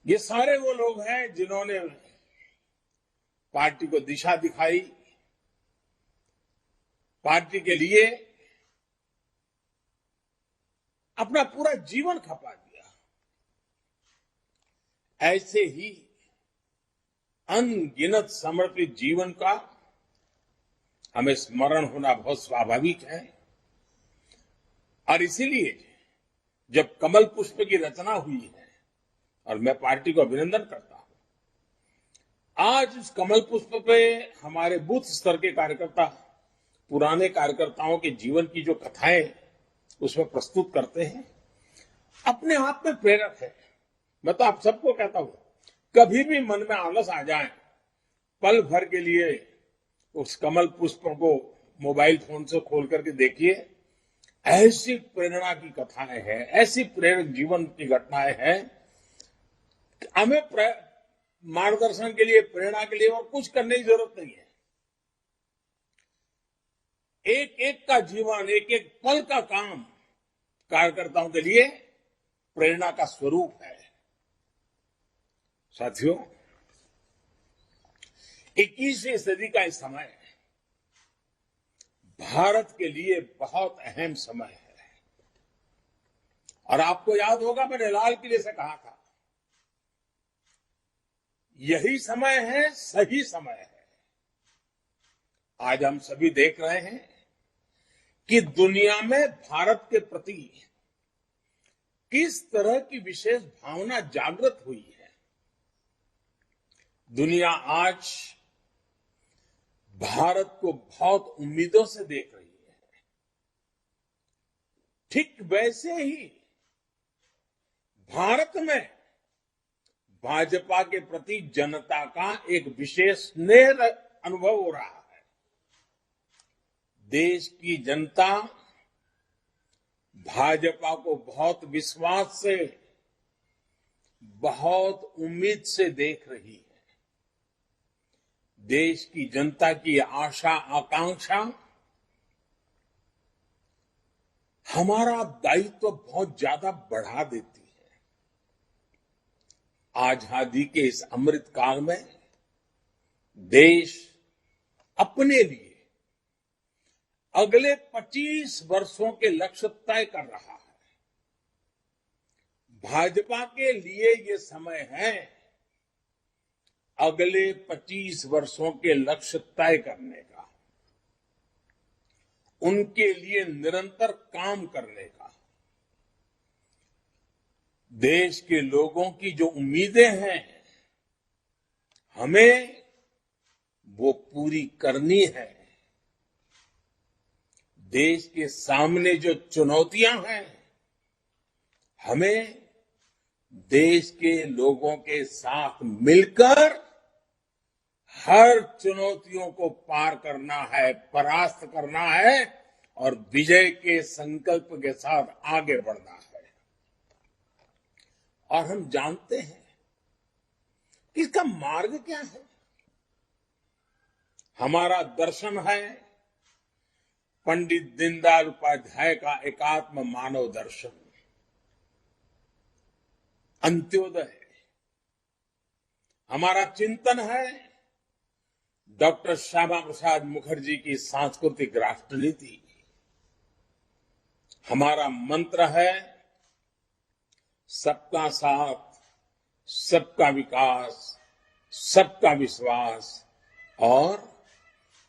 ये सारे वो लोग हैं जिन्होंने पार्टी को दिशा दिखाई, पार्टी के लिए अपना पूरा जीवन खपा दिया। ऐसे ही अनगिनत समर्पित जीवन का हमें स्मरण होना बहुत स्वाभाविक है। और इसीलिए जब कमल पुष्प की रचना हुई है, और मैं पार्टी को अभिनंदन करता हूं, आज इस कमल पुष्प पे हमारे बूथ स्तर के कार्यकर्ता पुराने कार्यकर्ताओं के जीवन की जो कथाएं उसमें प्रस्तुत करते हैं, अपने आप में प्रेरक है। मैं तो आप सबको कहता हूं, कभी भी मन में आलस आ जाए, पल भर के लिए उस कमल पुष्प को मोबाइल फोन से खोल करके देखिए। ऐसी प्रेरणा की कथाएं हैं, ऐसी प्रेरक जीवन की घटनाएं हैं। हमें मार्गदर्शन के लिए, प्रेरणा के लिए और कुछ करने की जरूरत नहीं है। एक एक का जीवन, एक एक पल का काम कार्यकर्ताओं के लिए प्रेरणा का स्वरूप है। साथियों, 21वीं सदी का इस समय भारत के लिए बहुत अहम समय है। और आपको याद होगा, मैंने लाल किले से कहा था, यही समय है, सही समय है। आज हम सभी देख रहे हैं कि दुनिया में भारत के प्रति किस तरह की विशेष भावना जागृत हुई है। दुनिया आज भारत को बहुत उम्मीदों से देख रही है। ठीक वैसे ही भारत में भाजपा के प्रति जनता का एक विशेष स्नेह अनुभव हो रहा है। देश की जनता भाजपा को बहुत विश्वास से, बहुत उम्मीद से देख रही है। देश की जनता की आशा आकांक्षा हमारा दायित्व बहुत ज्यादा बढ़ा देती है। आजादी के इस अमृत काल में देश अपने लिए अगले 25 वर्षों के लक्ष्य तय कर रहा है। भाजपा के लिए ये समय है अगले 25 वर्षों के लक्ष्य तय करने का, उनके लिए निरंतर काम करने का। देश के लोगों की जो उम्मीदें हैं, हमें वो पूरी करनी है। देश के सामने जो चुनौतियां हैं, हमें देश के लोगों के साथ मिलकर हर चुनौतियों को पार करना है, परास्त करना है और विजय के संकल्प के साथ आगे बढ़ना है। और हम जानते हैं कि इसका मार्ग क्या है। हमारा दर्शन है पंडित दीनदयाल उपाध्याय का एकात्म मानव दर्शन, अंत्योदय। हमारा चिंतन है डॉक्टर श्यामा प्रसाद मुखर्जी की सांस्कृतिक राष्ट्रनीति। हमारा मंत्र है सबका साथ, सबका विकास, सबका विश्वास और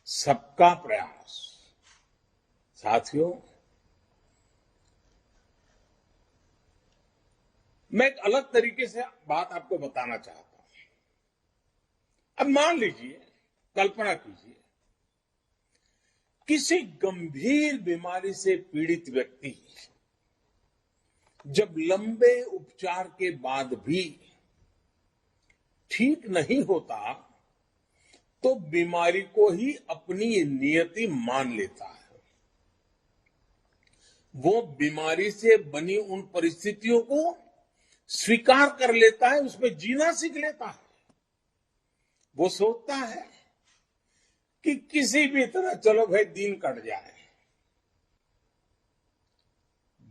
सबका प्रयास। साथियों, मैं एक अलग तरीके से बात आपको बताना चाहता हूं। अब मान लीजिए, कल्पना कीजिए, किसी गंभीर बीमारी से पीड़ित व्यक्ति जब लंबे उपचार के बाद भी ठीक नहीं होता, तो बीमारी को ही अपनी नियति मान लेता है। वो बीमारी से बनी उन परिस्थितियों को स्वीकार कर लेता है, उसमें जीना सीख लेता है। वो सोचता है कि किसी भी तरह चलो भाई दिन कट जाए।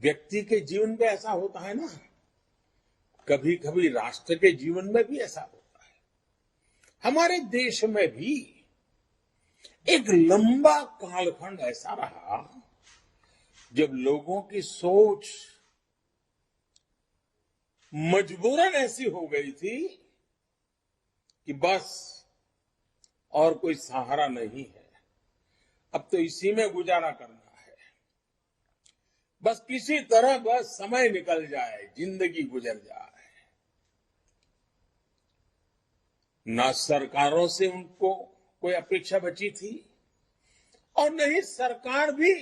व्यक्ति के जीवन में ऐसा होता है ना, कभी कभी राष्ट्र के जीवन में भी ऐसा होता है। हमारे देश में भी एक लंबा कालखंड ऐसा रहा जब लोगों की सोच मजबूरन ऐसी हो गई थी कि बस और कोई सहारा नहीं है, अब तो इसी में गुजारा करना है, बस किसी तरह बस समय निकल जाए, जिंदगी गुजर जाए। ना सरकारों से उनको कोई अपेक्षा बची थी और न ही सरकार भी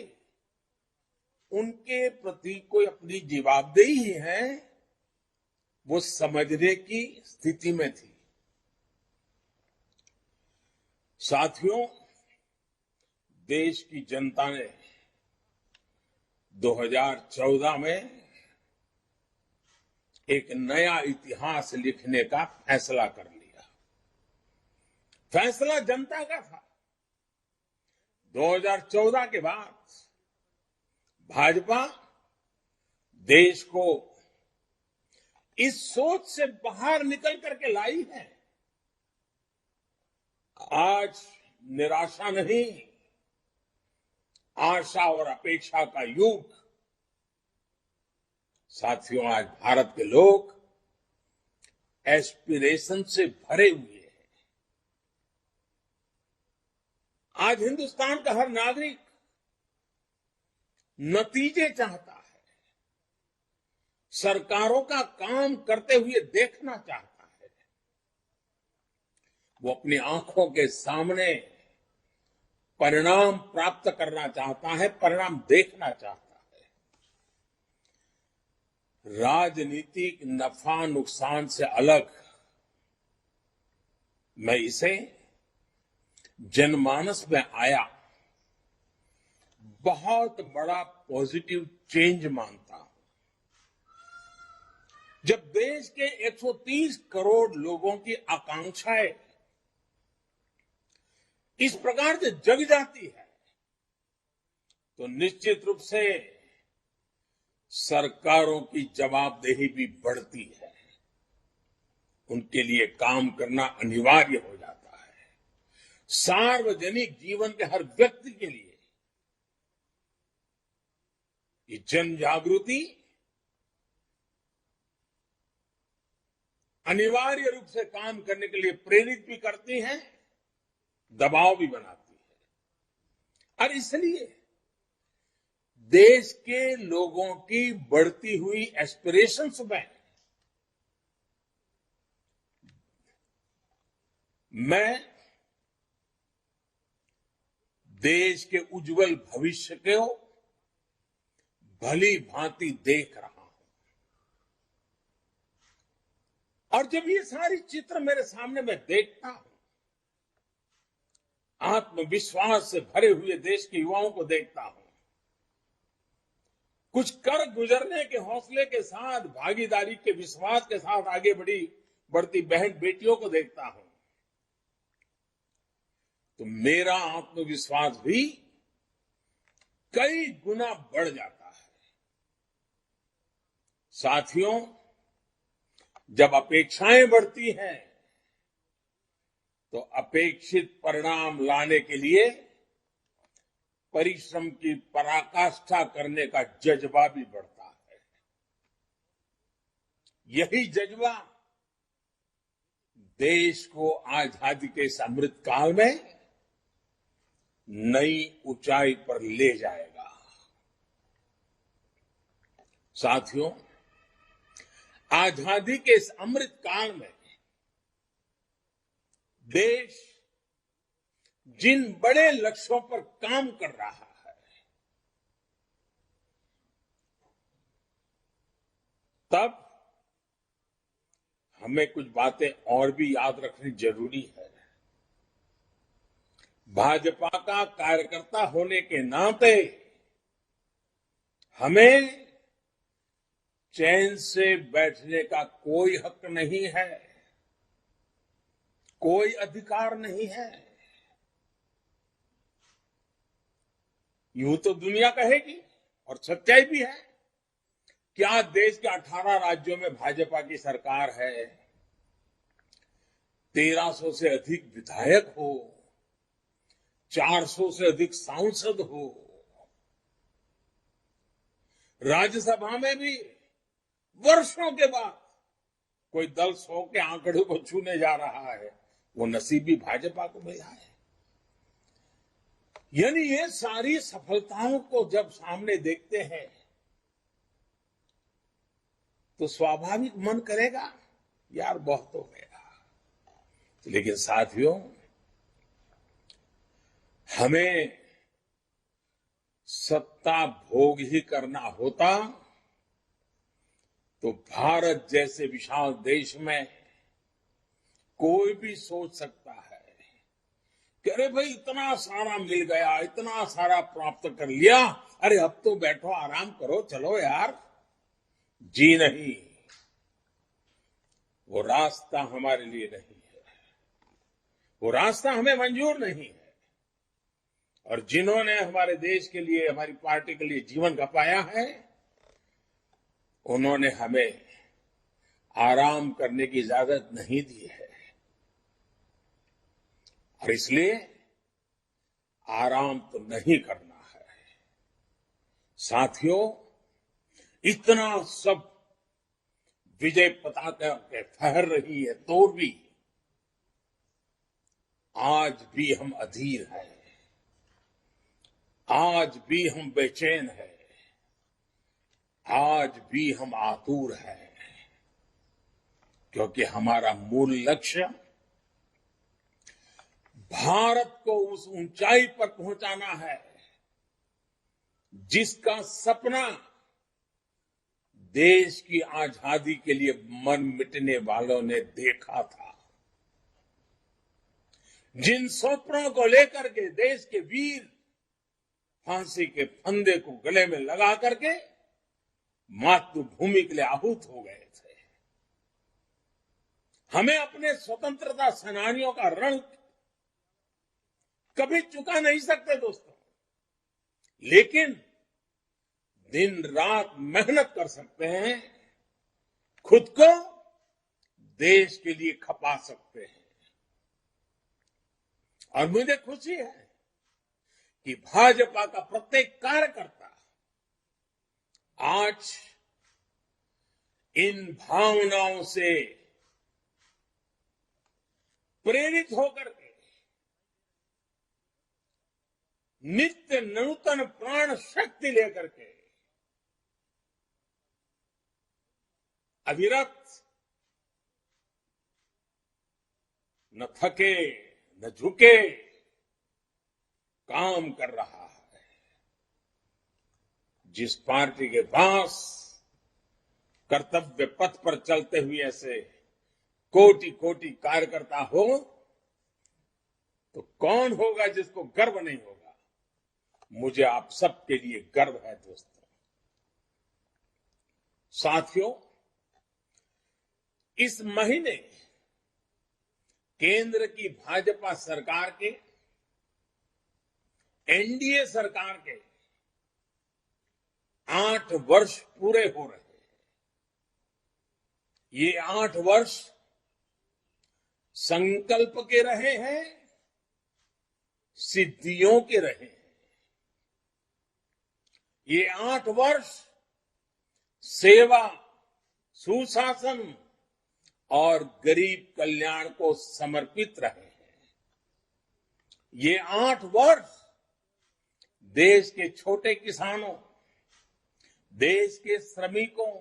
उनके प्रति कोई अपनी जवाबदेही है वो समझने की स्थिति में थी। साथियों, देश की जनता ने 2014 में एक नया इतिहास लिखने का फैसला कर लिया। फैसला जनता का था। 2014 के बाद भाजपा देश को इस सोच से बाहर निकल करके लाई है। आज निराशा नहीं, आशा और अपेक्षा का युग। साथियों, आज भारत के लोग एस्पिरेशन से भरे हुए हैं। आज हिंदुस्तान का हर नागरिक नतीजे चाहता है, सरकारों का काम करते हुए देखना चाहता है। वो अपनी आंखों के सामने परिणाम प्राप्त करना चाहता है, परिणाम देखना चाहता है। राजनीतिक नफा नुकसान से अलग मैं इसे जनमानस में आया बहुत बड़ा पॉजिटिव चेंज मानता हूं। जब देश के 130 करोड़ लोगों की आकांक्षाएं इस प्रकार से जग जाती है तो निश्चित रूप से सरकारों की जवाबदेही भी बढ़ती है। उनके लिए काम करना अनिवार्य हो जाता है। सार्वजनिक जीवन के हर व्यक्ति के लिए ये जन जागृति अनिवार्य रूप से काम करने के लिए प्रेरित भी करती है, दबाव भी बनाती है। और इसलिए देश के लोगों की बढ़ती हुई एस्पिरेशंस में मैं देश के उज्जवल भविष्य को भली भांति देख रहा हूं। और जब ये सारी चित्र मेरे सामने मैं देखता हूं, आत्मविश्वास से भरे हुए देश के युवाओं को देखता हूं, कुछ कर गुजरने के हौसले के साथ, भागीदारी के विश्वास के साथ आगे बढ़ती बहन बेटियों को देखता हूं, तो मेरा आत्मविश्वास भी कई गुना बढ़ जाता है। साथियों, जब अपेक्षाएं बढ़ती हैं तो अपेक्षित परिणाम लाने के लिए परिश्रम की पराकाष्ठा करने का जज्बा भी बढ़ता है। यही जज्बा देश को आजादी के इस अमृत काल में नई ऊंचाई पर ले जाएगा। साथियों, आजादी के इस अमृत काल में देश जिन बड़े लक्ष्यों पर काम कर रहा है, तब हमें कुछ बातें और भी याद रखनी जरूरी है। भाजपा का कार्यकर्ता होने के नाते हमें चैन से बैठने का कोई हक नहीं है, कोई अधिकार नहीं है। यूं तो दुनिया कहेगी और सच्चाई भी है क्या देश के 18 राज्यों में भाजपा की सरकार है, 1300 से अधिक विधायक हो, 400 से अधिक सांसद हो, राज्यसभा में भी वर्षों के बाद कोई दल 100 के आंकड़े को छूने जा रहा है, वो नसीब भी भाजपा को मिला है। यानी ये सारी सफलताओं को जब सामने देखते हैं तो स्वाभाविक मन करेगा यार बहुत हो गया। लेकिन साथियों, हमें सत्ता भोग ही करना होता तो भारत जैसे विशाल देश में कोई भी सोच सकता है कि अरे भाई इतना सारा मिल गया, इतना सारा प्राप्त कर लिया, अरे अब तो बैठो आराम करो, चलो यार। जी नहीं, वो रास्ता हमारे लिए नहीं है, वो रास्ता हमें मंजूर नहीं है। और जिन्होंने हमारे देश के लिए, हमारी पार्टी के लिए जीवन खपाया है, उन्होंने हमें आराम करने की इजाजत नहीं दी है। और इसलिए आराम तो नहीं करना है। साथियों, इतना सब विजय पताका के फहर रही है तो भी आज भी हम अधीर हैं, आज भी हम बेचैन हैं, आज भी हम आतुर हैं, क्योंकि हमारा मूल लक्ष्य भारत को उस ऊंचाई पर पहुंचाना है जिसका सपना देश की आजादी के लिए मर मिटने वालों ने देखा था। जिन सपनों को लेकर के देश के वीर फांसी के फंदे को गले में लगा करके मातृभूमि के लिए आहूत हो गए थे। हमें अपने स्वतंत्रता सेनानियों का रण कभी चुका नहीं सकते दोस्तों, लेकिन दिन रात मेहनत कर सकते हैं, खुद को देश के लिए खपा सकते हैं। और मुझे खुशी है कि भाजपा का प्रत्येक कार्यकर्ता आज इन भावनाओं से प्रेरित होकर के नित्य नूतन प्राण शक्ति लेकर के अविरत, न थके न झुके काम कर रहा है। जिस पार्टी के पास कर्तव्य पथ पर चलते हुए ऐसे कोटि कोटि कार्यकर्ता हो तो कौन होगा जिसको गर्व नहीं होगा। मुझे आप सबके लिए गर्व है दोस्तों। साथियों, इस महीने केंद्र की भाजपा सरकार के, एनडीए सरकार के 8 वर्ष पूरे हो रहे हैं। ये 8 वर्ष संकल्प के रहे हैं, सिद्धियों के रहे हैं। ये 8 वर्ष सेवा, सुशासन और गरीब कल्याण को समर्पित रहे हैं। ये 8 वर्ष देश के छोटे किसानों, देश के श्रमिकों,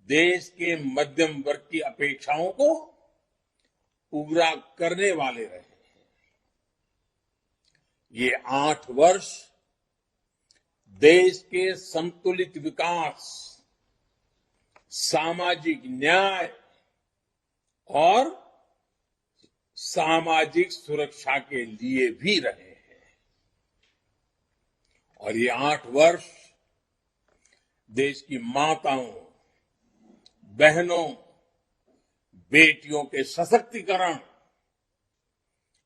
देश के मध्यम वर्ग की अपेक्षाओं को पूरा करने वाले रहे हैं। ये 8 वर्ष देश के संतुलित विकास, सामाजिक न्याय और सामाजिक सुरक्षा के लिए भी रहे हैं। और ये 8 वर्ष देश की माताओं, बहनों, बेटियों के सशक्तिकरण,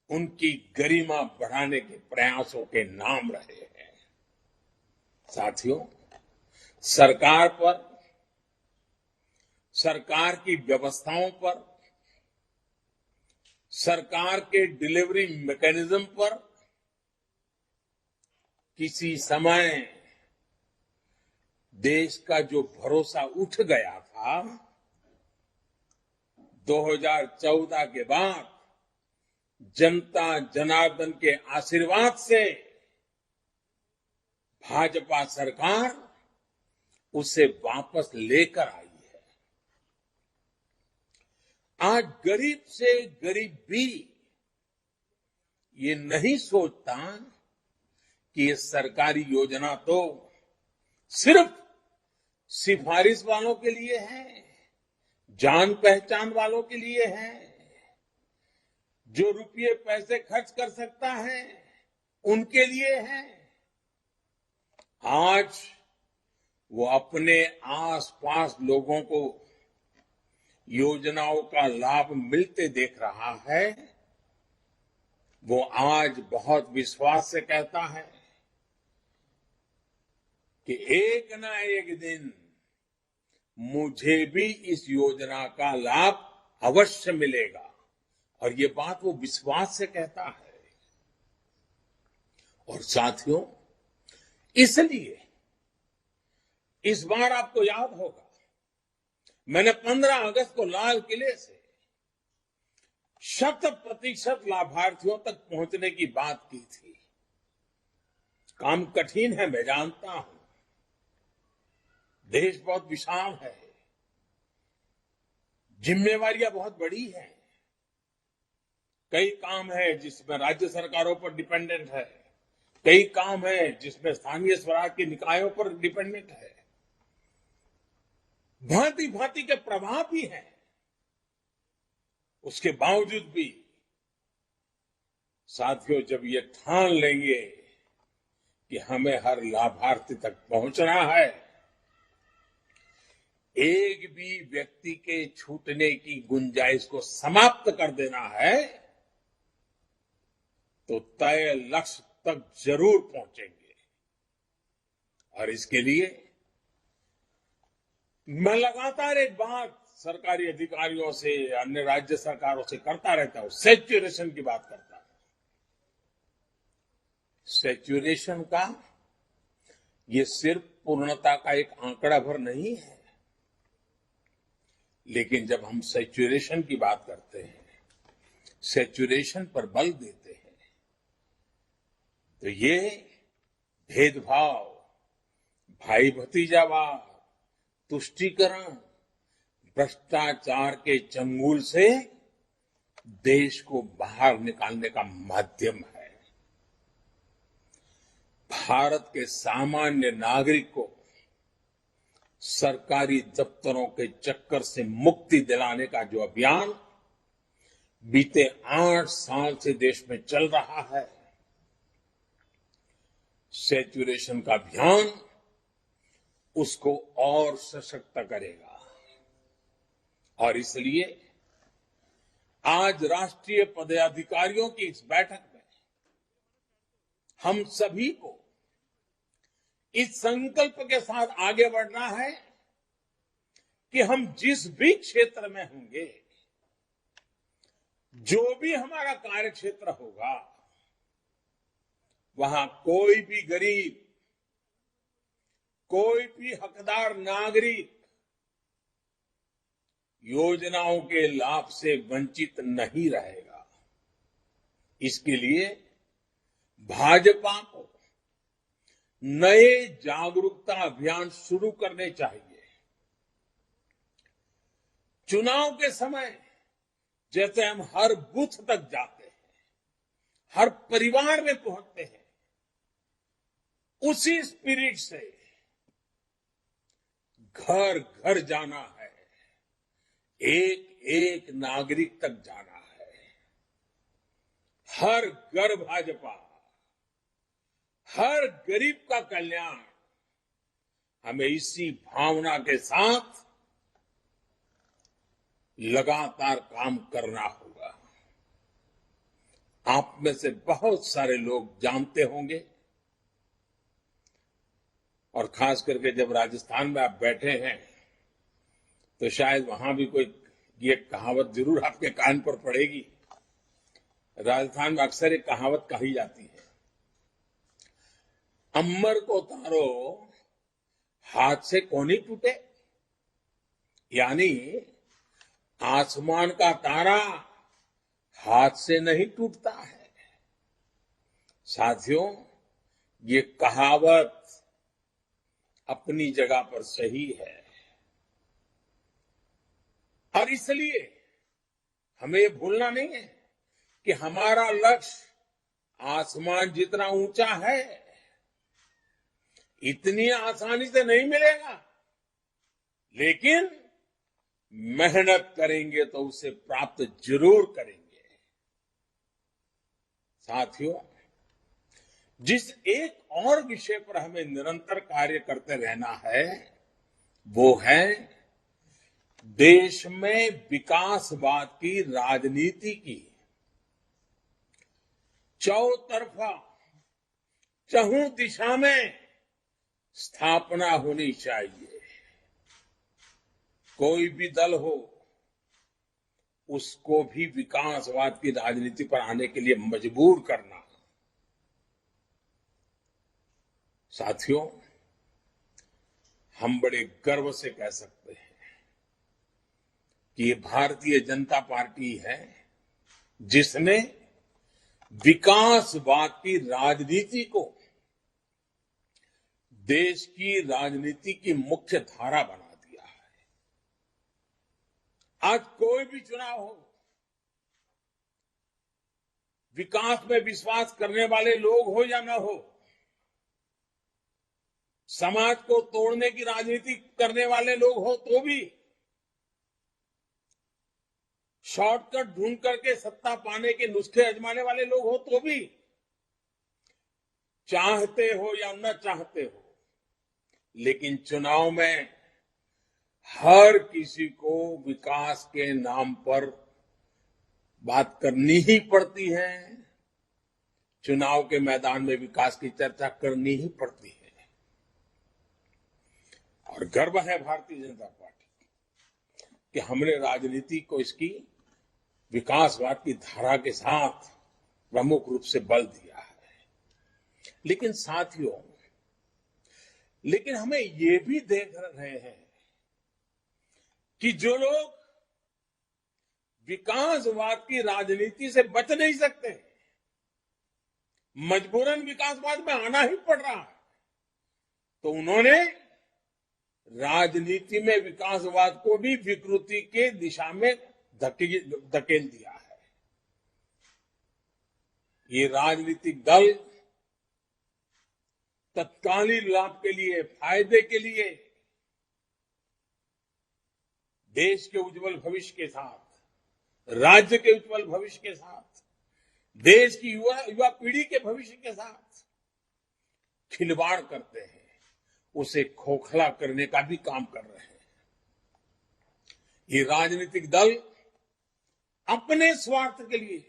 उनकी गरिमा बढ़ाने के प्रयासों के नाम रहे हैं। साथियों, सरकार पर, सरकार की व्यवस्थाओं पर, सरकार के डिलीवरी मैकेनिज्म पर किसी समय देश का जो भरोसा उठ गया था, 2014 के बाद जनता जनार्दन के आशीर्वाद से भाजपा सरकार उसे वापस लेकर आई है। आज गरीब से गरीब भी ये नहीं सोचता कि ये सरकारी योजना तो सिर्फ सिफारिश वालों के लिए है, जान पहचान वालों के लिए है, जो रुपये पैसे खर्च कर सकता है उनके लिए है। आज वो अपने आसपास लोगों को योजनाओं का लाभ मिलते देख रहा है। वो आज बहुत विश्वास से कहता है कि एक ना एक दिन मुझे भी इस योजना का लाभ अवश्य मिलेगा, और ये बात वो विश्वास से कहता है। और साथियों, इसलिए इस बार आपको याद होगा, मैंने 15 अगस्त को लाल किले से 100% लाभार्थियों तक पहुंचने की बात की थी। काम कठिन है, मैं जानता हूं। देश बहुत विशाल है, जिम्मेवारियां बहुत बड़ी हैं। कई काम है जिसमें राज्य सरकारों पर डिपेंडेंट है, कई काम है जिसमें स्थानीय स्वराज के निकायों पर डिपेंडेंट है, भांति भांति के प्रभाव भी हैं। उसके बावजूद भी साथियों, जब ये ठान लेंगे कि हमें हर लाभार्थी तक पहुंचना है, एक भी व्यक्ति के छूटने की गुंजाइश को समाप्त कर देना है, तो तय लक्ष्य तक जरूर पहुंचेंगे। और इसके लिए मैं लगातार एक बात सरकारी अधिकारियों से, अन्य राज्य सरकारों से करता रहता हूं, सैचुरेशन की बात करता हूं। सैचुरेशन का ये सिर्फ पूर्णता का एक आंकड़ा भर नहीं है, लेकिन जब हम सैचुरेशन की बात करते हैं, सैचुरेशन पर बल देते हैं, तो ये भेदभाव, भाई भतीजावाद, तुष्टीकरण, भ्रष्टाचार के चंगुल से देश को बाहर निकालने का माध्यम है। भारत के सामान्य नागरिक को सरकारी दफ्तरों के चक्कर से मुक्ति दिलाने का जो अभियान बीते 8 साल से देश में चल रहा है, सैचुरेशन का अभियान उसको और सशक्त करेगा। और इसलिए आज राष्ट्रीय पदाधिकारियों की इस बैठक में हम सभी को इस संकल्प के साथ आगे बढ़ना है कि हम जिस भी क्षेत्र में होंगे, जो भी हमारा कार्य क्षेत्र होगा, वहां कोई भी गरीब, कोई भी हकदार नागरिक योजनाओं के लाभ से वंचित नहीं रहेगा। इसके लिए भाजपा को नए जागरूकता अभियान शुरू करने चाहिए। चुनाव के समय जैसे हम हर बूथ तक जाते हैं, हर परिवार में पहुंचते हैं, उसी स्पिरिट से घर घर जाना है, एक एक नागरिक तक जाना है। हर घर भाजपा, हर गरीब का कल्याण, हमें इसी भावना के साथ लगातार काम करना होगा। आप में से बहुत सारे लोग जानते होंगे और खास करके जब राजस्थान में आप बैठे हैं तो शायद वहां भी कोई ये कहावत जरूर आपके कान पर पड़ेगी। राजस्थान में अक्सर एक कहावत कही जाती है, अम्बर को तारो हाथ से कोनी टूटे, यानी आसमान का तारा हाथ से नहीं टूटता है। साथियों, ये कहावत अपनी जगह पर सही है और इसलिए हमें ये भूलना नहीं है कि हमारा लक्ष्य आसमान जितना ऊंचा है इतनी आसानी से नहीं मिलेगा, लेकिन मेहनत करेंगे तो उसे प्राप्त जरूर करेंगे। साथियों, जिस एक और विषय पर हमें निरंतर कार्य करते रहना है वो है देश में विकासवाद की राजनीति की चौतरफा चहुं दिशा में स्थापना होनी चाहिए। कोई भी दल हो उसको भी विकासवाद की राजनीति पर आने के लिए मजबूर करना। साथियों, हम बड़े गर्व से कह सकते हैं कि ये भारतीय जनता पार्टी है जिसने विकासवाद की राजनीति को देश की राजनीति की मुख्य धारा बना दिया है। आज कोई भी चुनाव हो, विकास में विश्वास करने वाले लोग हो या न हो, समाज को तोड़ने की राजनीति करने वाले लोग हो तो भी, शॉर्टकट ढूंढ करके सत्ता पाने के नुस्खे आजमाने वाले लोग हो तो भी, चाहते हो या न चाहते हो, लेकिन चुनाव में हर किसी को विकास के नाम पर बात करनी ही पड़ती है। चुनाव के मैदान में विकास की चर्चा करनी ही पड़ती है और गर्व है भारतीय जनता पार्टी कि हमने राजनीति को इसकी विकासवाद की धारा के साथ प्रमुख रूप से बल दिया है। लेकिन साथियों, हमें ये भी देख रहे हैं कि जो लोग विकासवाद की राजनीति से बच नहीं सकते, मजबूरन विकासवाद में आना ही पड़ रहा है, तो उन्होंने राजनीति में विकासवाद को भी विकृति के दिशा में धकेल दिया है। ये राजनीतिक दल तत्कालीन लाभ के लिए, फायदे के लिए, देश के उज्जवल भविष्य के साथ, राज्य के उज्जवल भविष्य के साथ, देश की युवा पीढ़ी के भविष्य के साथ खिलवाड़ करते हैं, उसे खोखला करने का भी काम कर रहे हैं। ये राजनीतिक दल अपने स्वार्थ के लिए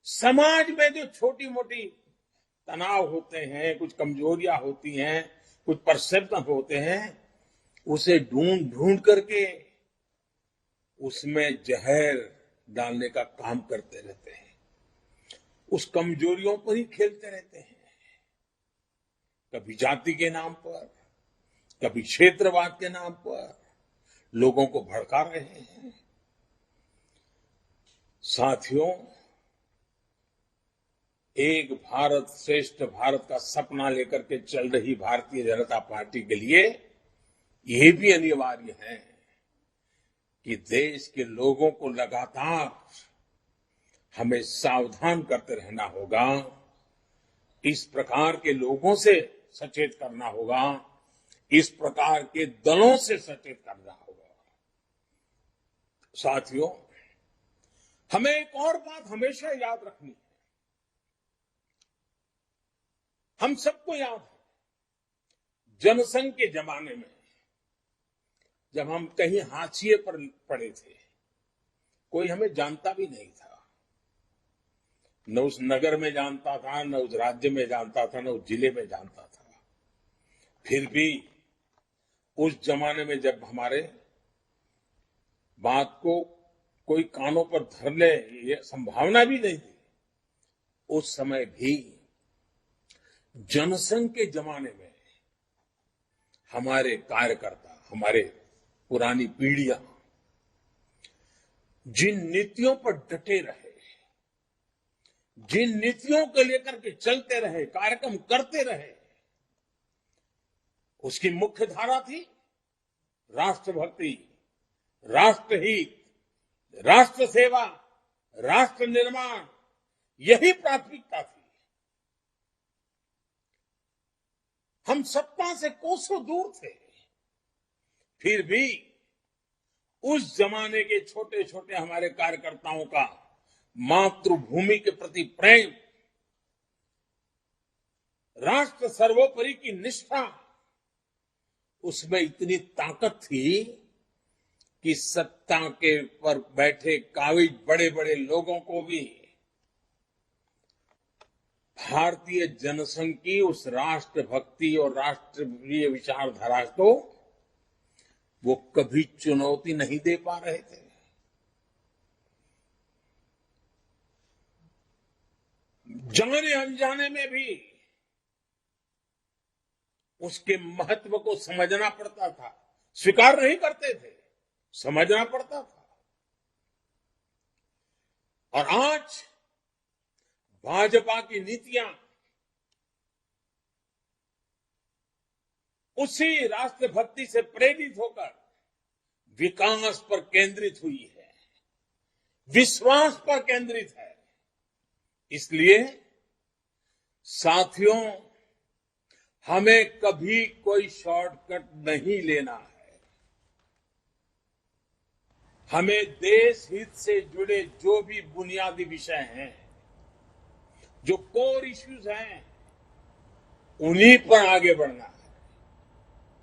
समाज में जो छोटी मोटी तनाव होते हैं, कुछ कमजोरियां होती हैं, कुछ परसेप्शन होते हैं, उसे ढूंढ करके उसमें जहर डालने का काम करते रहते हैं। उस कमजोरियों पर ही खेलते रहते हैं, कभी जाति के नाम पर, कभी क्षेत्रवाद के नाम पर लोगों को भड़का रहे हैं। साथियों, एक भारत श्रेष्ठ भारत का सपना लेकर के चल रही भारतीय जनता पार्टी के लिए यह भी अनिवार्य है कि देश के लोगों को लगातार हमें सावधान करते रहना होगा, इस प्रकार के लोगों से सचेत करना होगा, इस प्रकार के दलों से सचेत करना होगा। साथियों, हमें एक और बात हमेशा याद रखनी है। हम सबको याद है, जनसंघ के जमाने में जब हम कहीं हाशिए पर पड़े थे, कोई हमें जानता भी नहीं था, न उस नगर में जानता था, न उस राज्य में जानता था, न उस जिले में जानता था। फिर भी उस जमाने में जब हमारे बात को कोई कानों पर धर ले ये संभावना भी नहीं थी, उस समय भी जनसंघ के जमाने में हमारे कार्यकर्ता, हमारे पुरानी पीढ़ियां जिन नीतियों पर डटे रहे, जिन नीतियों को लेकर के चलते रहे, कार्यक्रम करते रहे, उसकी मुख्य धारा थी राष्ट्रभक्ति, राष्ट्रहित, राष्ट्र सेवा, राष्ट्र निर्माण। यही प्राथमिकता थी। हम सत्ता से कोसों दूर थे, फिर भी उस जमाने के छोटे छोटे हमारे कार्यकर्ताओं का मातृभूमि के प्रति प्रेम, राष्ट्र सर्वोपरि की निष्ठा, उसमें इतनी ताकत थी कि सत्ता के पर बैठे काबिज बड़े बड़े लोगों को भी भारतीय जनसंघ की उस राष्ट्रभक्ति और राष्ट्रीय विचारधारा को वो कभी चुनौती नहीं दे पा रहे थे। जाने अनजाने में भी उसके महत्व को समझना पड़ता था। स्वीकार नहीं करते थे, समझना पड़ता था। और आज भाजपा की नीतियां उसी राष्ट्रभक्ति से प्रेरित होकर विकास पर केंद्रित हुई है, विश्वास पर केंद्रित है। इसलिए साथियों, हमें कभी कोई शॉर्टकट नहीं लेना है। हमें देश हित से जुड़े जो भी बुनियादी विषय हैं, जो कोर इश्यूज हैं, उन्हीं पर आगे बढ़ना है।